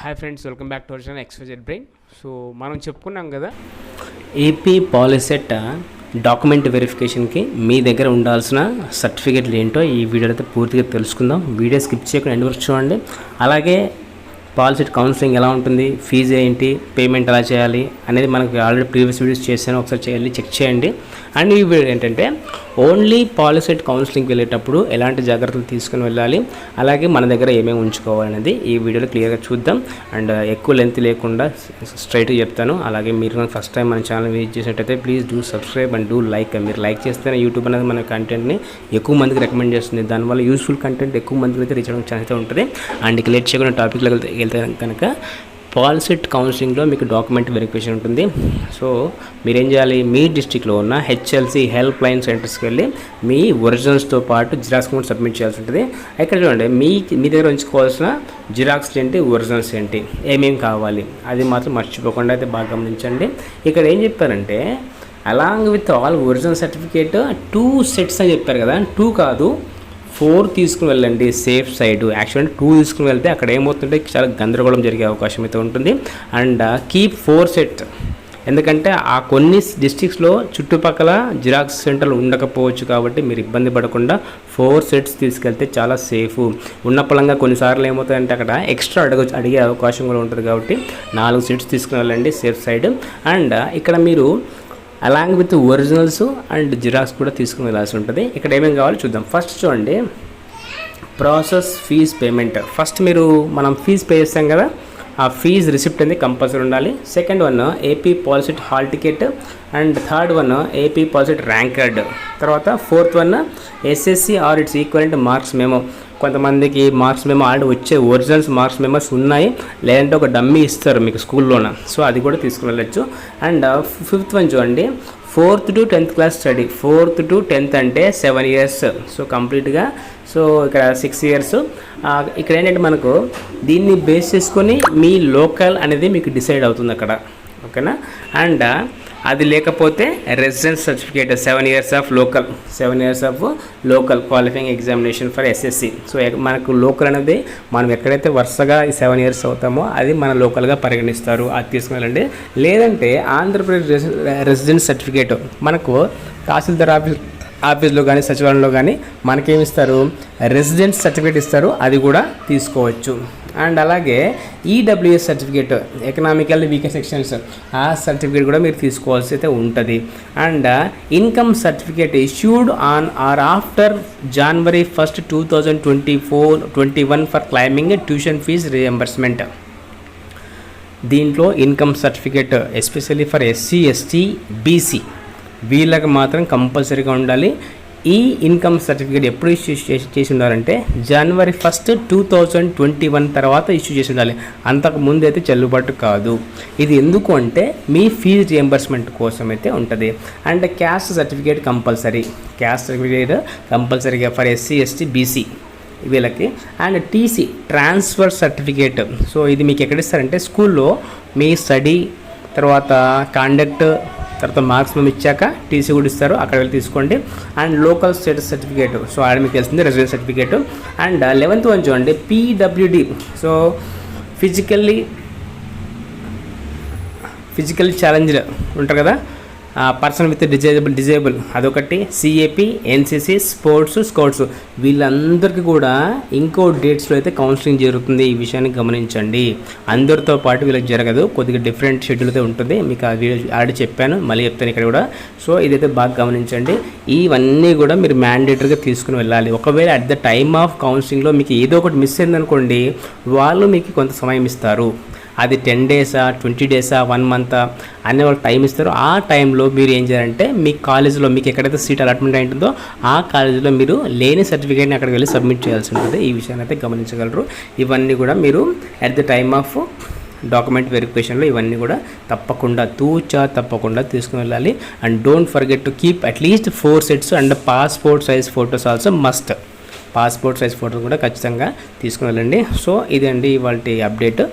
Hi friends, welcome back to our channel XYZ brain. So మనం చెప్పుకున్నాం కదా, AP POLYCET document వెరిఫికేషన్కి మీ దగ్గర ఉండాల్సిన సర్టిఫికేట్లు ఏంటో ఈ వీడియోలో అయితే పూర్తిగా తెలుసుకుందాం. వీడియో స్కిప్ చేయకుండా ఎండ్ వరకు చూడండి. అలాగే పాలిసెట్ కౌన్సిలింగ్ ఎలా ఉంటుంది, ఫీజు ఏంటి, పేమెంట్ ఎలా చేయాలి అనేది మనకి ఆల్రెడీ ప్రీవియస్ వీడియోస్ చేశాను, ఒకసారి వెళ్ళి చెక్ చేయండి. అండ్ ఈ వీడియో ఏంటంటే ఓన్లీ పాలిసెట్ కౌన్సిలింగ్కి వెళ్ళేటప్పుడు ఎలాంటి జాగ్రత్తలు తీసుకుని వెళ్ళాలి, అలాగే మన దగ్గర ఏమేమి ఉంచుకోవాలనేది ఈ వీడియోలో క్లియర్గా చూద్దాం. అండ్ ఎక్కువ లెంత్ లేకుండా స్ట్రైట్గా చెప్తాను. అలాగే మీరు ఫస్ట్ టైం మన ఛానల్ విజిట్ చేసినట్టయితే please do subscribe and do like. మీరు లైక్ చేస్తేనే యూట్యూబ్ అనేది మన కంటెంట్ని ఎక్కువ మందికి రికమెండ్ చేస్తుంది. దానివల్ల యూస్ఫుల్ కంటెంట్ ఎక్కువ మందికి అయితే రీచ్ అవ్వడం ఛాన్స్ అయితే ఉంటుంది. అండ్ ఇక లేట్ చేయకుండా టాపిక్లో వెళ్తే కనుక పాలిసెట్ కౌన్సిలింగ్లో మీకు డాక్యుమెంట్ వెరిఫికేషన్ ఉంటుంది. సో మీరేం చేయాలి, మీ డిస్టిక్లో ఉన్న HLC హెల్ప్ లైన్ సెంటర్స్కి వెళ్ళి మీ ఒరిజినల్స్తో పాటు జిరాక్స్ కూడా సబ్మిట్ చేయాల్సి ఉంటుంది. ఇక్కడ చూడండి, మీ దగ్గర ఉంచుకోవాల్సిన జిరాక్స్లు ఏంటి, ఒరిజినల్స్ ఏంటి, ఏమేమి కావాలి అది మాత్రం మర్చిపోకుండా అయితే బాగా గమనించండి. ఇక్కడ ఏం చెప్పారంటే along with all original certificate 2 sets అని చెప్పారు కదా. 2 కాదు, 4 తీసుకుని వెళ్ళండి సేఫ్ సైడ్. యాక్చువల్లీ 2 తీసుకుని వెళ్తే అక్కడ ఏమవుతుంటే చాలా గందరగోళం జరిగే అవకాశం అయితే ఉంటుంది. అండ్ కీప్ 4 సెట్, ఎందుకంటే ఆ కొన్ని డిస్ట్రిక్ట్స్లో చుట్టుపక్కల జిరాక్స్ సెంటర్లు ఉండకపోవచ్చు కాబట్టి మీరు ఇబ్బంది పడకుండా 4 సెట్స్ తీసుకెళ్తే చాలా సేఫ్. ఉన్న పలంగా కొన్నిసార్లు ఏమవుతాయంటే అక్కడ ఎక్స్ట్రా అడిగే అవకాశం కూడా ఉంటుంది కాబట్టి 4 సెట్స్ తీసుకుని వెళ్ళండి సేఫ్ సైడ్. అండ్ ఇక్కడ మీరు along with originals and xerox కూడా తీసుకుని వెళ్ళాల్సి ఉంటుంది. ఇక్కడ ఏమేమి కావాలో చూద్దాం. ఫస్ట్ చూడండి, ప్రాసెస్ ఫీజ్ పేమెంట్. ఫస్ట్ మనం ఫీజ్ పే చేస్తాం కదా, ఆ ఫీజ్ రిసిప్ట్ అనేది కంపల్సరీ ఉండాలి. Second one AP POLYCET hall ticket. And third one AP POLYCET rank card. తర్వాత fourth one SSC or its equivalent marks memo. కొంతమందికి marks memo already వచ్చే originals marks memos ఉన్నాయి, లేదంటే ఒక డమ్మీ ఇస్తారు మీకు స్కూల్లోన, సో అది కూడా తీసుకుని వెళ్ళచ్చు. అండ్ ఫిఫ్త్ వన్ చూడండి, 4th to 10th class study. 4th to 10th అంటే 7 years, సో కంప్లీట్గా. సో ఇక్కడ 6 years. ఇక్కడ ఏంటంటే మనకు దీన్ని బేస్ చేసుకొని మీ లోకల్ అనేది మీకు డిసైడ్ అవుతుంది అక్కడ, ఓకేనా. అండ్ అది లేకపోతే residence certificate 7 years of local, 7 years of local qualifying examination for SSC. So మనకు లోకల్ అనేది మనం ఎక్కడైతే వరుసగా 7 years అవుతామో అది మన లోకల్గా పరిగణిస్తారు, అది తీసుకుని. లేదంటే ఆంధ్రప్రదేశ్ రెసిడెన్స్ సర్టిఫికేట్ మనకు తహసీల్దార్ ఆఫీస్లో కానీ సచివాలయంలో కానీ మనకేమిస్తారు, రెసిడెన్స్ సర్టిఫికేట్ ఇస్తారు, అది కూడా తీసుకోవచ్చు. అండ్ అలాగే EWS certificate, economical weaker sections, ఆ సర్టిఫికేట్ కూడా మీరు తీసుకోవాల్సి అయితే ఉంటుంది. And income certificate issued on or after January 1st, 2021 for claiming tuition fees reimbursement. దీంట్లో income certificate especially for SC, ST, BC వీళ్ళకి మాత్రం కంపల్సరీగా ఉండాలి. ఈ ఇన్కమ్ సర్టిఫికేట్ ఎప్పుడు ఇష్యూ చేసి ఉండాలంటే January 1st, 2021 తర్వాత ఇష్యూ చేసి ఉండాలి. అంతకు ముందు అయితే చెల్లుబాటు కాదు. ఇది ఎందుకు అంటే మీ ఫీజు రియంబర్స్మెంట్ కోసం అయితే ఉంటుంది. And caste certificate compulsory, caste certificate కంపల్సరీగా ఫర్ SC, ST, BC వీళ్ళకి. And TC transfer certificate. So ఇది మీకు ఎక్కడ ఇస్తారంటే స్కూల్లో మీ స్టడీ తర్వాత కాండక్ట్ తర్వాత మార్క్స్ మేము ఇచ్చాక TC కూడా ఇస్తారు, అక్కడ వెళ్ళి తీసుకోండి. And local status certificate, so ఆడ మీకు తెలిసింది residence certificate. And 11th one చూడండి, PWD. సో ఫిజికల్లీ ఛాలెంజ్డ్ ఉంటారు కదా, పర్సన్ విత్ డిజేబుల్ అదొకటి. CAP, NCC, స్కౌట్స్ వీళ్ళందరికీ కూడా ఇంకో డేట్స్లో అయితే కౌన్సిలింగ్ జరుగుతుంది. ఈ విషయాన్ని గమనించండి. అందరితో పాటు వీళ్ళకి జరగదు, కొద్దిగా డిఫరెంట్ షెడ్యూల్ అయితే ఉంటుంది. మీకు ఆ వీడియో ఆల్రెడీ చెప్పాను, మళ్ళీ చెప్తాను ఇక్కడ కూడా. సో ఇదైతే బాగా గమనించండి. ఇవన్నీ కూడా మీరు మ్యాండేటరీగా తీసుకుని వెళ్ళాలి. ఒకవేళ అట్ ద టైమ్ ఆఫ్ కౌన్సిలింగ్లో మీకు ఏదో ఒకటి మిస్ అయిందనుకోండి, వాళ్ళు మీకు కొంత సమయం ఇస్తారు. అది 10 days, 20 days, 1 month అనే వాళ్ళు టైం ఇస్తారు. ఆ టైంలో మీరు ఏం చేయాలంటే మీ కాలేజీలో మీకు ఎక్కడైతే సీట్ అలాట్మెంట్ అయి ఉంటుందో ఆ కాలేజీలో మీరు లేని సర్టిఫికేట్ని అక్కడికి వెళ్ళి సబ్మిట్ చేయాల్సి ఉంటుంది. ఈ విషయాన్ని అయితే గమనించగలరు. ఇవన్నీ కూడా మీరు at the time of document వెరిఫికేషన్లో ఇవన్నీ కూడా తప్పకుండా తీసుకుని వెళ్ళాలి. And don't forget to keep at least 4 sets and passport size photos also must. Passport size photos కూడా ఖచ్చితంగా తీసుకుని వెళ్ళండి. సో ఇదండి ఇవాళ అప్డేట్.